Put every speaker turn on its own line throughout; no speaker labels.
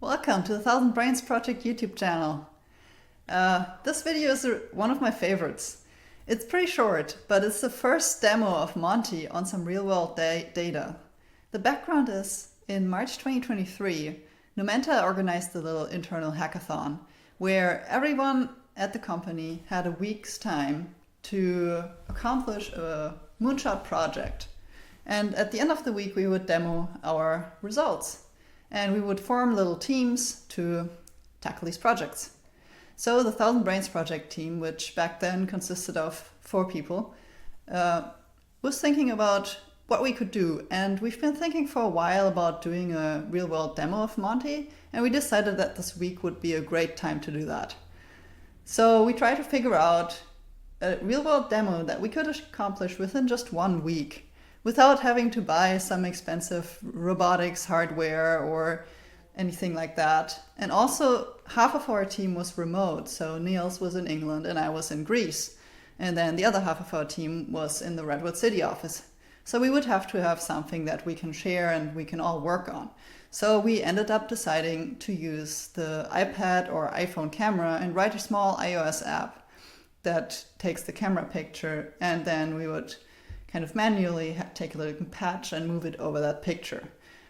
Welcome to the Thousand Brains Project YouTube channel. This video is one of my favorites. It's pretty short, but it's the first demo of Monty on some real-world data. The background is, in March 2023, Numenta organized a little internal hackathon where everyone at the company had a week's time to accomplish a moonshot project. And at the end of the week, we would demo our results. And we would form little teams to tackle these projects. So the Thousand Brains Project team, which back then consisted of 4 people, was thinking about what we could do. And we've been thinking for a while about doing a real-world demo of Monty, and we decided that this week would be a great time to do that. So we tried to figure out a real-world demo that we could accomplish within just 1 week, without having to buy some expensive robotics hardware or anything like that. And also, half of our team was remote. So Niels was in England and I was in Greece. And then the other half of our team was in the Redwood City office. So we would have to have something that we can share and we can all work on. So we ended up deciding to use the iPad or iPhone camera and write a small iOS app that takes the camera picture, and then we would kind of manually take a little patch and move it over that picture,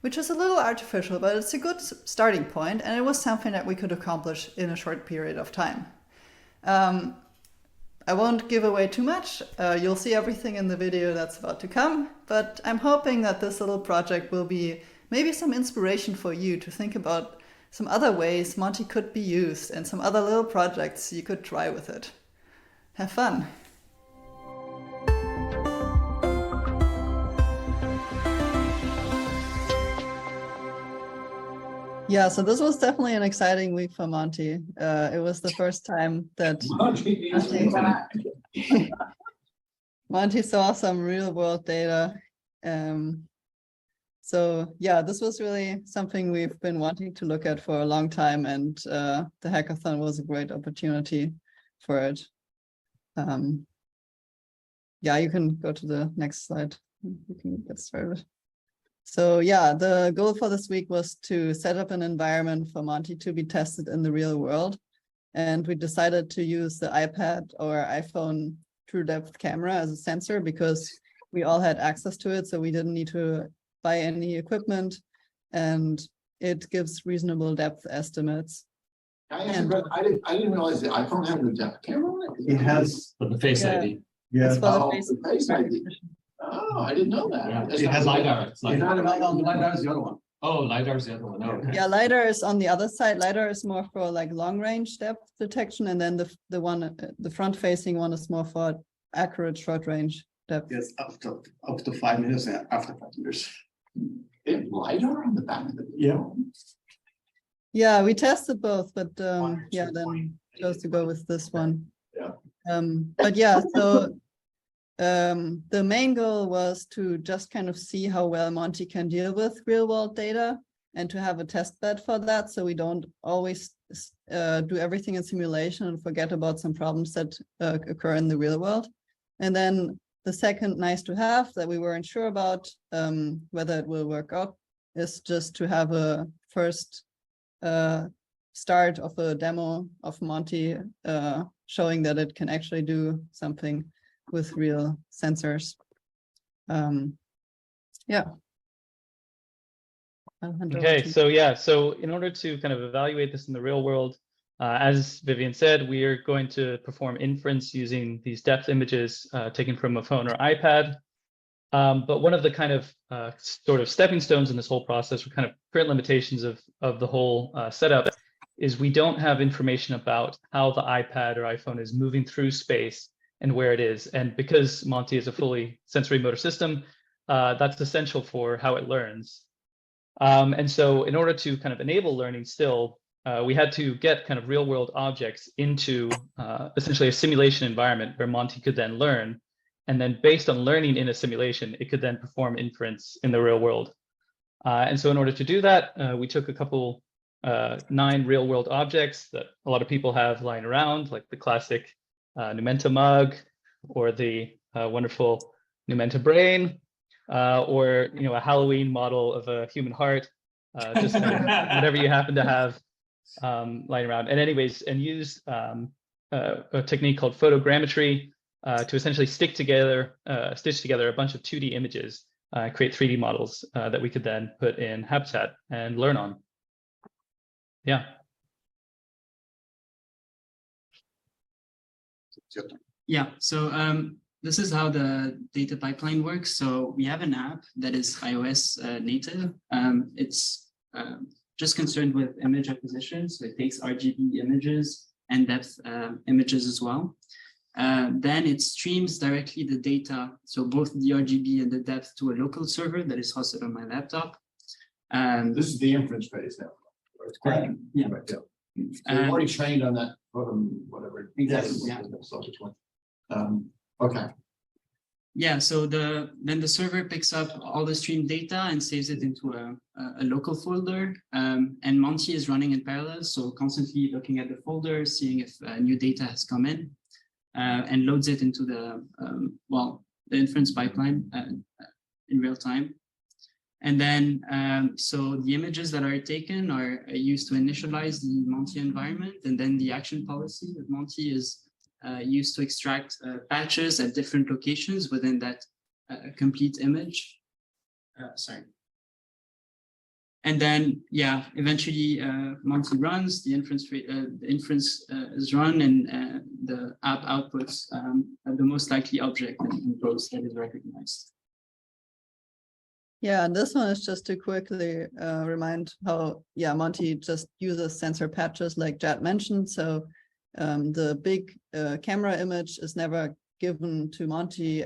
which is a little artificial, but it's a good starting point, and it was something that we could accomplish in a short period of time. I won't give away too much. You'll see everything in the video that's about to come, but I'm hoping that this little project will be maybe some inspiration for you to think about some other ways Monty could be used and some other little projects you could try with it. Have fun! Yeah, so this was definitely an exciting week for Monty. It was the first time that Monty saw some real world data. So yeah, this was really something we've been wanting to look at for a long time, and the hackathon was a great opportunity for it. Yeah, you can go to the next slide. You can get started. So yeah, the goal for this week was to set up an environment for Monty to be tested in the real world. And we decided to use the iPad or iPhone true depth camera as a sensor because we all had access to it. So we didn't need to buy any equipment, and it gives reasonable depth estimates.
I didn't realize the iPhone had a depth camera on it.
It has
For the Face ID.
yeah.
It's for the
Oh,
face
the Face ID. Oh, I didn't know that.
Yeah,
It's
it
not
has
like-
LiDAR. It's
It's
LiDAR.
not about LiDAR is the other one.
Oh, LiDAR's the other one. Oh, okay.
Yeah, LiDAR is on the other side. LiDAR is more for like long range depth detection, and then the front facing one is more for accurate short range depth.
Yes, up to 5 meters and after 5 meters.
They have LiDAR on the back of the.
Yeah.
Yeah, we tested both, but yeah, then chose to go with this one.
Yeah.
But yeah, so the main goal was to just kind of see how well Monty can deal with real world data and to have a test bed for that, so we don't always do everything in simulation and forget about some problems that occur in the real world. And then the second nice to have that we weren't sure about whether it will work out is just to have a first start of a demo of Monty showing that it can actually do something with real sensors. Yeah.
Okay, so in order to kind of evaluate this in the real world, as Vivian said, we are going to perform inference using these depth images taken from a phone or iPad. But one of the kind of sort of stepping stones in this whole process, or kind of current limitations of the whole setup, is we don't have information about how the iPad or iPhone is moving through space and where it is. And because Monty is a fully sensory motor system, that's essential for how it learns. And so in order to kind of enable learning still, we had to get kind of real world objects into essentially a simulation environment where Monty could then learn. And then based on learning in a simulation, it could then perform inference in the real world. And so in order to do that, we took a couple 9 real world objects that a lot of people have lying around, like the classic Numenta mug, or the wonderful Numenta brain, or a Halloween model of a human heart. just kind of whatever you happen to have lying around. And anyways, and use a technique called photogrammetry to essentially stitch together a bunch of 2D images, create 3D models that we could then put in Habitat and learn on. Yeah.
Yeah, so this is how the data pipeline works. So we have an app that is iOS native. It's just concerned with image acquisition. So it takes RGB images and depth images as well. Then it streams directly the data, so both the RGB and the depth, to a local server that is hosted on my laptop.
This is the inference phase now. Right?
Yeah.
Right, yeah. So you've already trained on that, whatever.
Exactly, yeah.
Okay.
Yeah, so then the server picks up all the stream data and saves it into a local folder. And Monty is running in parallel, so constantly looking at the folder, seeing if new data has come in, and loads it into the inference pipeline in real time. And then, so the images that are taken are used to initialize the Monty environment, and then the action policy with Monty is used to extract patches at different locations within that complete image. Sorry. And then, yeah, eventually Monty runs, the inference is run, and the app outputs the most likely object and rows that is recognized.
Yeah, and this one is just to quickly remind how, yeah, Monty just uses sensor patches like Jad mentioned. So the big camera image is never given to Monty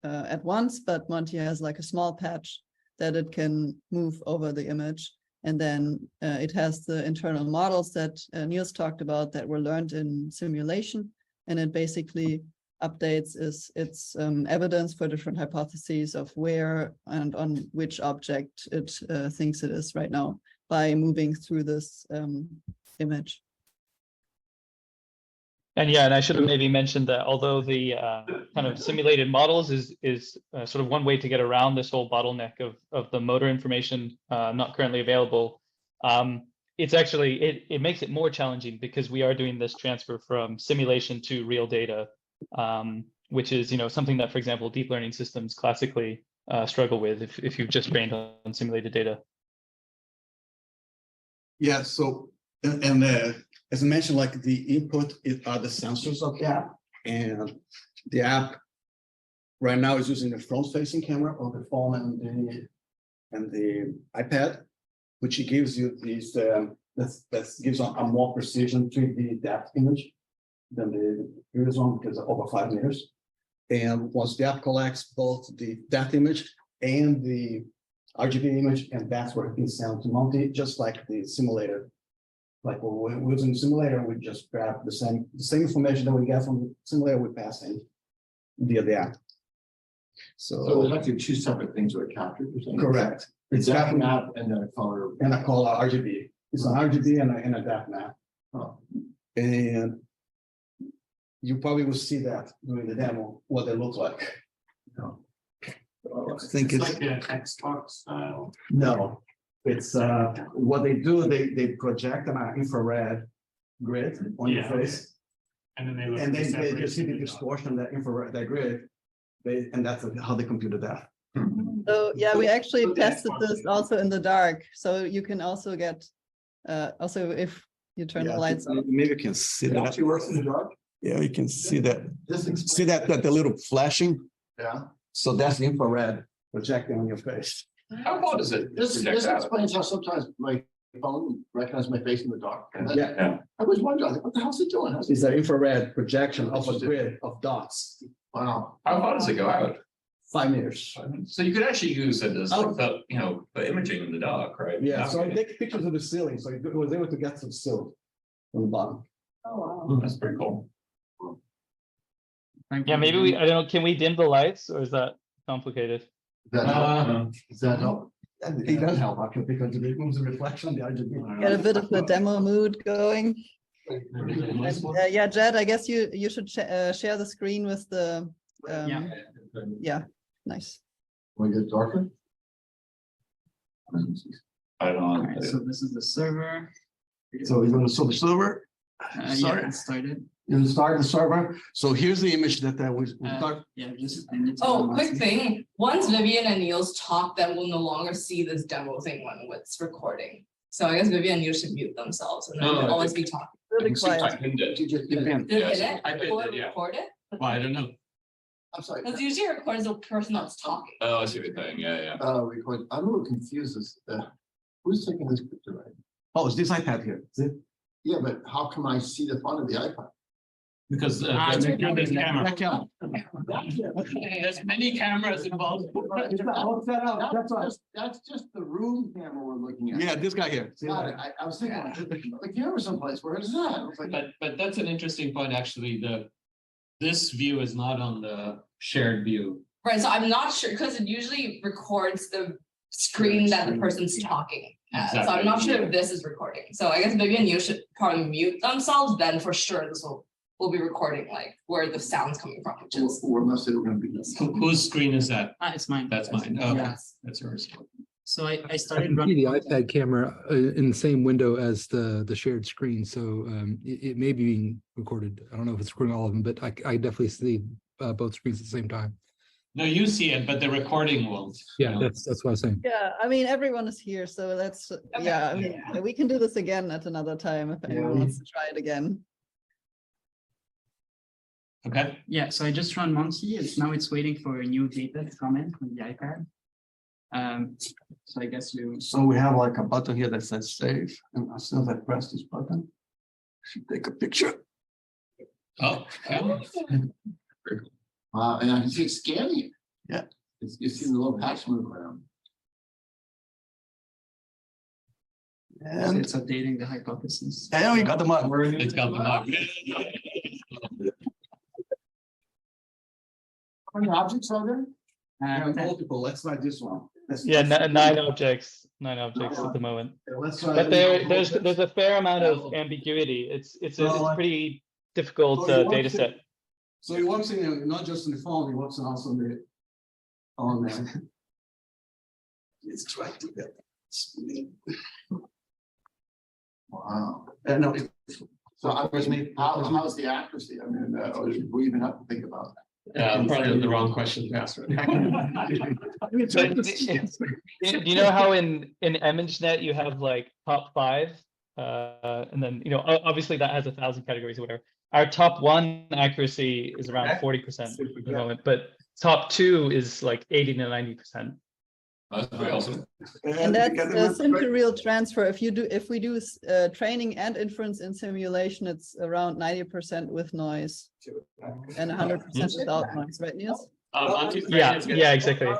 at once, but Monty has like a small patch that it can move over the image. And then it has the internal models that Niels talked about that were learned in simulation. And it basically updates its evidence for different hypotheses of where and on which object it thinks it is right now by moving through this image.
And yeah, and I should have maybe mentioned that although the kind of simulated models is sort of one way to get around this whole bottleneck of the motor information not currently available, it's actually, it makes it more challenging because we are doing this transfer from simulation to real data, which is, you know, something that, for example, deep learning systems classically struggle with if you've just trained on simulated data.
Yeah, so, and as I mentioned, like the input are the sensors of the app, and the app right now is using the front-facing camera on the phone and the iPad, which gives you these that gives a more precision 3D depth image than the previous one because of over 5 meters. And once the app collects both the depth image and the RGB image, and that's where it can send to Monty, just like the simulator. Like when we're using the simulator, we just grab the same information that we get from the simulator, we pass in via the app.
So there's actually two separate things that are captured. You're saying?
Correct.
It's depth map and then a color.
And a color RGB. It's an RGB and a depth map.
Oh.
And you probably will see that during the demo, what they look like.
No.
I think it's
like an Xbox style.
no. It's what they do, they project an infrared grid on your face.
And then they look
And
at the
they
separation
just see the
of the
distortion, that infrared, that grid. And that's how they computed that.
So yeah, we actually
So the
tested
Xbox
this
is-
also in the dark. So you can also get, also if you turn the lights off.
Maybe you can see
It
that.
actually works in the dark.
Yeah, you can see that.
This
See that the little flashing?
Yeah.
So that's the infrared projecting on your face.
How far does it
This
project out?
explains how sometimes my phone recognizes my face in the dark.
Yeah.
I was wondering, what the hell's it doing? How's it?
It's an infrared projection of a grid of dots.
Wow.
How far does it go out?
5 meters.
So you could actually use it as like the, you know, the imaging in the dark, right?
Yeah, so I
Okay.
take pictures of the ceiling, so it was able to get to the ceiling on the bottom.
Oh, wow.
That's pretty cool.
Yeah, maybe we, I don't know, can we dim the lights or is that complicated?
Does that help? Does that help?
It does help actually because it removes the reflection, the RGB.
Get a bit of the demo mood going. And, yeah, Jed, I guess you should share the screen with the, yeah, nice.
Want to get darker?
Right on.
Alright, so this is the server.
So we're going to show the server.
Yeah,
Sorry.
it started.
You start the server. So here's the image that we start.
Yeah, just. I need to
Oh,
run
quick
Monty.
thing, once Vivian and Niels talk, then we'll no longer see this demo thing when it's recording. So I guess Vivian and Niels should mute themselves and then
No,
we'll
I
always be talking.
Really
I
quiet.
pinned it.
You just dip in.
Did
Yes,
it hit it?
I pinned
Will
it, yeah.
record it?
Well, I don't know.
I'm sorry.
Because usually it records the person that's talking.
Oh, I see what you're saying. Yeah.
Record. I'm a little confused as, who's taking this picture, right?
Oh, it's this iPad here. Is it?
Yeah, but how can I see the front of the iPad?
Because
that's
there's
recording.
camera.
Back out.
There's many cameras involved.
That's just the room camera we're looking at.
Yeah, this guy here. See
Got it.
that?
I was thinking, the camera someplace, where is that? I was like,
But that's an interesting point, actually, this view is not on the shared view.
Right, so I'm not sure, because it usually records the screen that the person's talking at. So I'm not sure if this is recording. So I guess Vivian and you should probably mute themselves, then for sure this will be recording like where the sound's coming from, which is.
or unless they were gonna be this.
Whose screen is that?
It's mine.
That's mine. Okay,
Yes.
that's yours.
So I
I
started
can see
running.
the iPad camera in the same window as the shared screen, so it may be being recorded. I don't know if it's recording all of them, but I definitely see both screens at the same time.
No, you see it, but the recording won't.
Yeah, that's what I was saying.
Yeah, I mean, everyone is here, so that's, yeah, I mean, we can do this again at another time if anyone wants to try it again.
Okay.
Yeah, so I just run Monty. It's waiting for new data to come in from the iPad. So I guess you.
So we have like a button here that says save, and as soon as I press this button, I should take a picture.
Oh, yeah.
And I can see it scanning.
Yeah.
You see the little patch move around.
And
It's updating the hypothesis.
we got the mug.
It's got the mug.
How many objects are there?
Multiple, let's try this one.
Yeah, nine objects at the moment.
Let's try.
But there's a fair amount of ambiguity. It's a pretty difficult data set.
So he works in, not just in the phone, he works also on there. Let's try to get.
Wow.
No,
So how's the accuracy? I mean, or do we even have to think about that?
Yeah, probably the wrong question to ask.
Do you know how in ImageNet you have like top 5, and then obviously that has 1,000 categories or whatever. Our top 1 accuracy is around 40% at the moment, but top 2 is like 80 to 90%.
That's pretty awesome.
And that's simply real transfer. If we do training and inference in simulation, it's around 90% with noise and 100% without noise, right, Niels?
Yeah, exactly.
I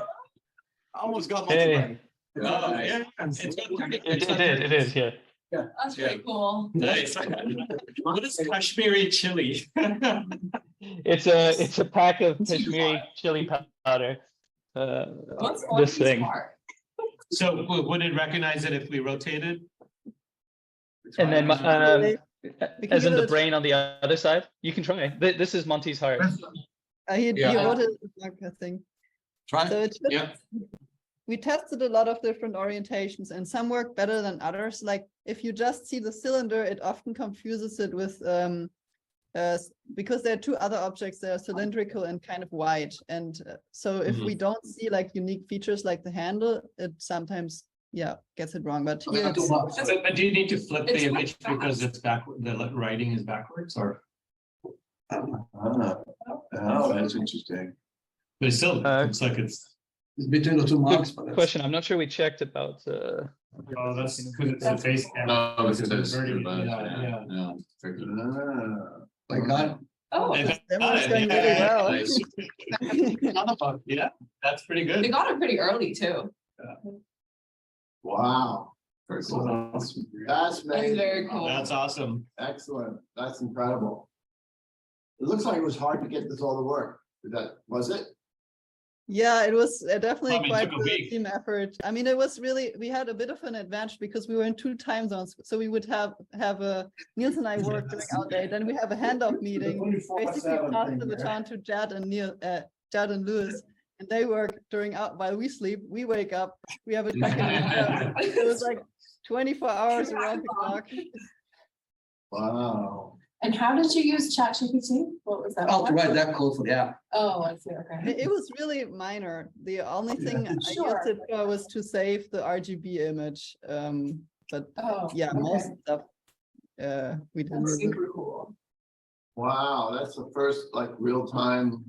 almost got
Hey.
It
is, yeah.
That's pretty cool.
Nice. What is Kashmiri chili?
It's a pack of Kashmiri chili powder.
What's
This thing.
part?
So would it recognize it if we rotated?
And then
We can
as in
give
the
it a
brain on the other side, you can try. This is Monty's heart.
He
Yeah.
wrote it, I think.
Try.
So it should,
Yeah.
we tested a lot of different orientations and some work better than others. Like if you just see the cylinder, it often confuses it with because there are 2 other objects that are cylindrical and kind of wide. And so if we don't see like unique features like the handle, it sometimes gets it wrong. But here it's,
But do you need to flip
It's
the
quite
image because it's backward, the writing is backwards, or?
Oh, that's interesting.
But it still looks like it's.
It's between the 2 marks. but that's-
question. I'm not sure we checked about.
Oh, that's because it's a face camera.
No, because it's.
Yeah.
Very good.
I got it.
Oh,
They
That
got
was
it,
going
yeah.
really well.
Another bug, yeah, that's pretty
they
good.
got it pretty early too.
Wow.
Very cool.
That's
That's
amazing.
very cool.
That's awesome.
Excellent. That's incredible. It looks like it was hard to get this all to work. Was it?
Yeah, it was definitely
Well, I mean, it
quite
took a
a
week.
team effort. I mean, it was really, we had a bit of an advantage because we were in 2 time zones. So we would have Niels and I work during our day, then we have a handoff meeting. Basically pass the baton to Jad and Lewis, and they work while we sleep, we wake up, we have a check-in. It was like 24 hours around the clock.
Wow.
And how did you use ChatGPT? What was that?
I'll
for?
write that code for the app.
Oh, I see, okay.
It was really minor. The only thing I
Sure.
used it for was to save the RGB image. But
Oh,
yeah,
okay.
most stuff we didn't
That's
use it.
super cool.
Wow, that's the first like real time.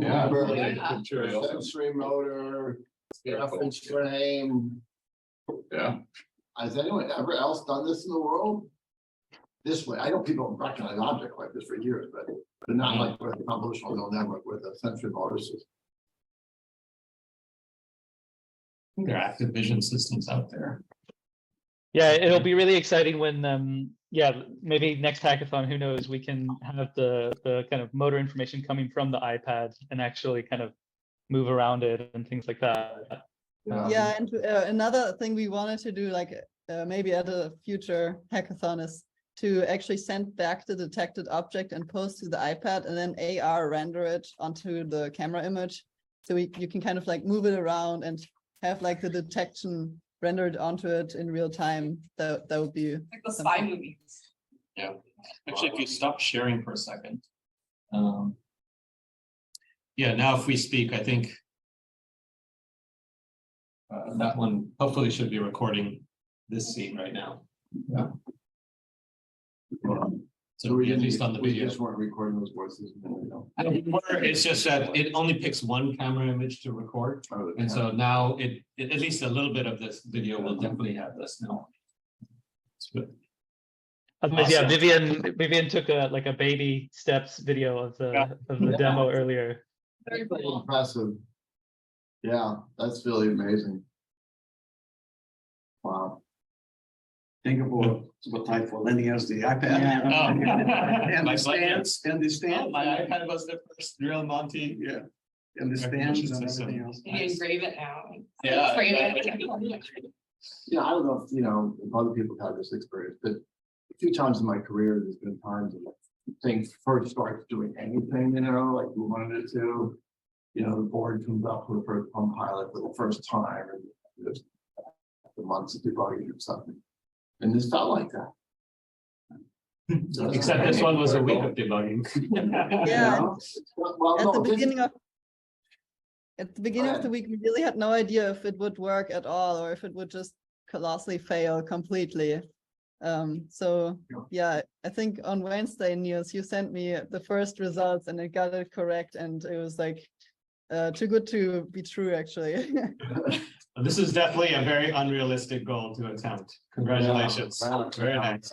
Yeah.
Yeah.
Sensory motor, reference frame.
Yeah.
Has anyone ever else done this in the world? This way, I know people recognize objects like this for years, but not like with a convolutional neural network with a sensory motor system.
There are active vision systems out there.
Yeah, it'll be really exciting when yeah, maybe next hackathon, who knows, we can have the kind of motor information coming from the iPad and actually kind of move around it and things like that.
Yeah, and another thing we wanted to do, like maybe at a future hackathon, is to actually send back the detected object and post to the iPad, and then AR render it onto the camera image. So you can kind of like move it around and have like the detection rendered onto it in real time. That would be
Like the spy
something.
movies.
Yeah, actually, if you stop sharing for a second. Yeah, now if we speak, I think. That one hopefully should be recording this scene right now.
Yeah.
So we at least on the
we
video.
just weren't recording those voices.
It's just that it only picks one camera image to record. And so now it at least a little bit of this video will definitely have this now. It's good.
Otherwise, yeah,
Awesome.
Vivian took a like a baby steps video of the
Yeah.
demo earlier.
Very cool.
Impressive. Yeah, that's really amazing. Wow.
Think about what type for lending us the iPad.
Oh.
And
My
the stands, and the
Oh,
stand.
my iPad was the first real Monty.
Yeah. And the stands and everything else.
You can engrave it now.
Yeah.
Frame it.
Yeah, I don't know if, if other people have had this experience, but a few times in my career, there's been times when things first starts doing anything, like we wanted it to. The board comes up with the first Palm Pilot for the first time, and just the months of debugging or something. And this felt like that.
Except this one was a week of debugging.
Yeah,
Well,
at
no,
the
this-
beginning of the week, we really had no idea if it would work at all or if it would just colossally fail completely. So yeah, I think on Wednesday, Niels, you sent me the first results and it got it correct, and it was like too good to be true, actually.
This is definitely a very unrealistic goal to attempt. Congratulations.
Yeah.
Very nice.